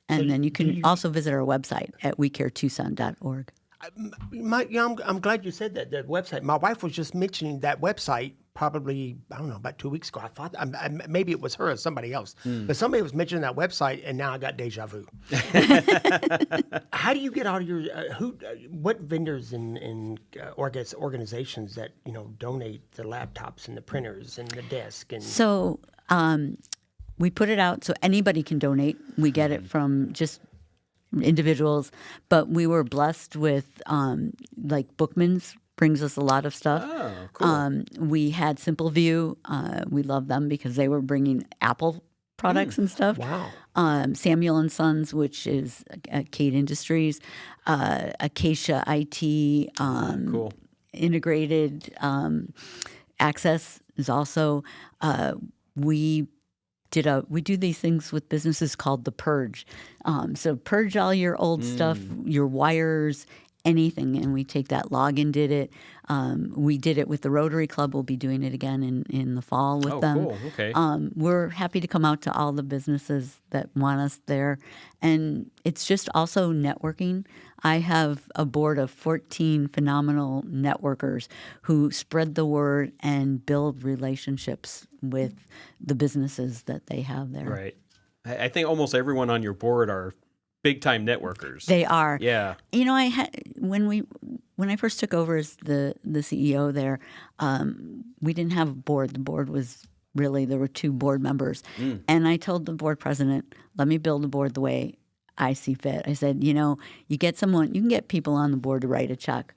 And then you can also visit our website at wecaretucson.org. I'm glad you said that website. My wife was just mentioning that website probably, I don't know, about 2 weeks ago. I thought maybe it was her or somebody else. But somebody was mentioning that website, and now I got deja vu. How do you get all your what vendors and organizations that donate the laptops and the printers and the desk and So we put it out so anybody can donate. We get it from just individuals, but we were blessed with like Bookman's brings us a lot of stuff. Oh, cool. We had Simple View. We love them because they were bringing Apple products and stuff. Wow. Samuel and Sons, which is Kate Industries, Acacia IT, cool. Integrated Access is also. We do these things with businesses called the Purge. So purge all your old stuff, your wires, anything, and we take that. Login did it. We did it with the Rotary Club. We'll be doing it again in the fall with them. Oh, cool. Okay. We're happy to come out to all the businesses that want us there. And it's just also networking. I have a board of 14 phenomenal networkers who spread the word and build relationships with the businesses that they have there. Right. I think almost everyone on your board are big-time networkers. They are. Yeah. You know, when I first took over as the CEO there, we didn't have a board. The board was there were 2 board members. And I told the board president, let me build a board the way I see fit. I said, you can get people on the board to write a check,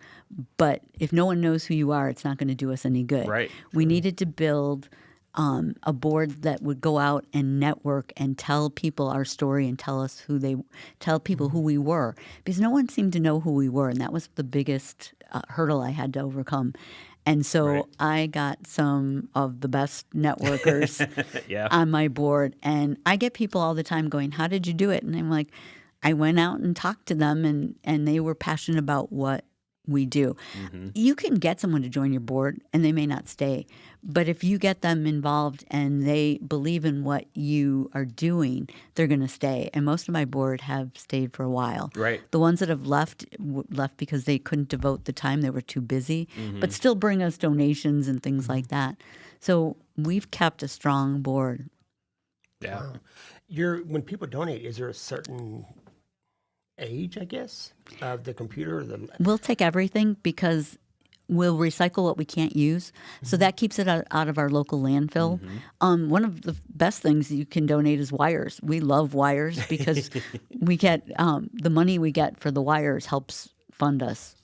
but if no one knows who you are, it's not going to do us any good. Right. We needed to build a board that would go out and network and tell people our story and tell people who we were, because no one seemed to know who we were, and that was the biggest hurdle I had to overcome. And so I got some of the best networkers on my board, and I get people all the time going, "How did you do it?" And I'm like, I went out and talked to them, and they were passionate about what we do. You can get someone to join your board and they may not stay, but if you get them involved and they believe in what you are doing, they're going to stay. And most of my board have stayed for a while. Right. The ones that have left because they couldn't devote the time, they were too busy, but still bring us donations and things like that. So we've kept a strong board. Yeah. Wow. When people donate, is there a certain age, I guess, of the computer? We'll take everything because we'll recycle what we can't use. So that keeps it out of our local landfill. One of the best things you can donate is wires. We love wires because we get the money we get for the wires helps fund us.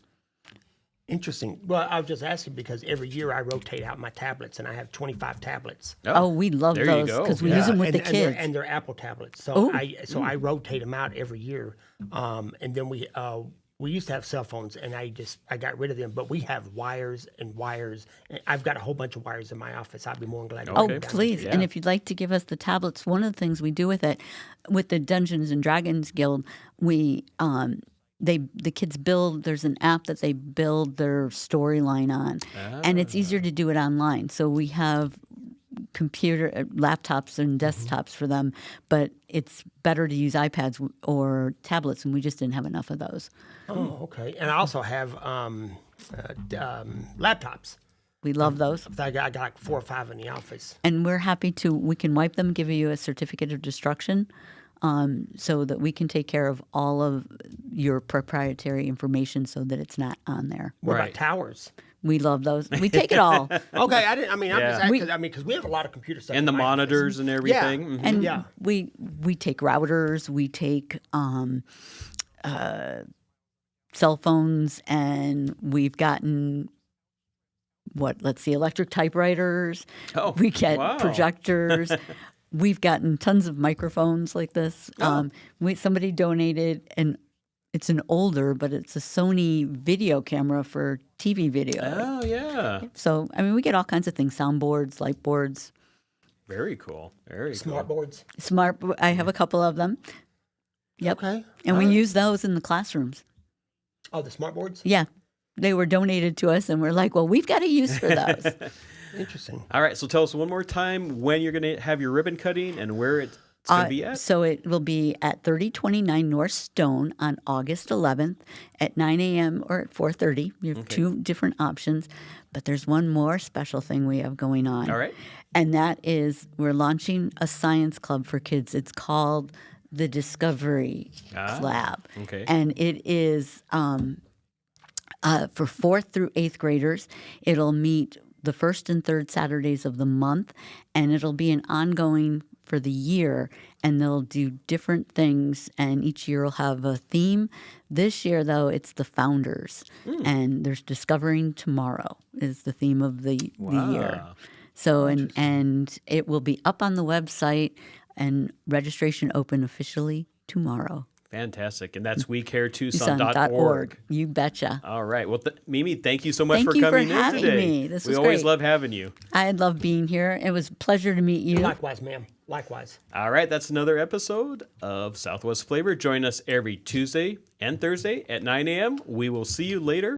Interesting. Well, I was just asking because every year I rotate out my tablets, and I have 25 tablets. Oh, we love those because we use them with the kids. And they're Apple tablets. So I rotate them out every year. And then we used to have cell phones, and I got rid of them. But we have wires and wires. And I've got a whole bunch of wires in my office. I'd be more than glad to. Oh, please! And if you'd like to give us the tablets, one of the things we do with it, with the Dungeons and Dragons Guild, we the kids build. There's an app that they build their storyline on, and it's easier to do it online. So we have computer laptops and desktops for them, but it's better to use iPads or tablets, and we just didn't have enough of those. Oh, okay. And I also have laptops. We love those. I got like 4 or 5 in the office. And we're happy we can wipe them, give you a certificate of destruction. so that we can take care of all of your proprietary information so that it's not on there. What about towers? We love those. We take it all. Okay, I'm just Yeah. asking, because we have a lot of computer stuff. And the in my office. monitors and everything. Yeah. Mhm. And Yeah. we take routers, we take cell phones, and we've gotten electric typewriters. Oh, we get wow. projectors. We've gotten tons of microphones like this. Oh. Somebody donated, and it's an older, but it's a Sony video camera for TV video. Oh, yeah. So, I mean, we get all kinds of things, soundboards, light boards. Very cool. Very Smart cool. boards. I have a couple of them. Yep. Okay. And we use those in the classrooms. Oh, the smart boards? Yeah. They were donated to us, and we're like, well, we've got a use for those. Interesting. All right, so tell us one more time when you're going to have your ribbon cutting and where it's going to be at. So it will be at 3029 North Stone on August 11th at 9 a.m. or at 4:30. You have two different options, but there's one more special thing we have going on. All right. And that is we're launching a science club for kids. It's called the Discovery Lab. Okay. And it is for 4th through 8th graders. It'll meet the first and third Saturdays of the month, and it'll be an ongoing for the year, and they'll do different things, and each year will have a theme. This year, though, it's the founders, and there's Discovering Tomorrow is the theme of the year. So, and it will be up on the website, and registration open officially tomorrow. Fantastic. And that's WeCareTucson.org. Tucson.org. You betcha. All right. Well, Mimi, thank you so much Thank for you for coming in having today. me. This we was always great. love having you. I love being here. It was a pleasure to meet you. Likewise, ma'am. Likewise. All right. That's another episode of Southwest Flavor. Join us every Tuesday and Thursday at 9 a.m. We will see you later.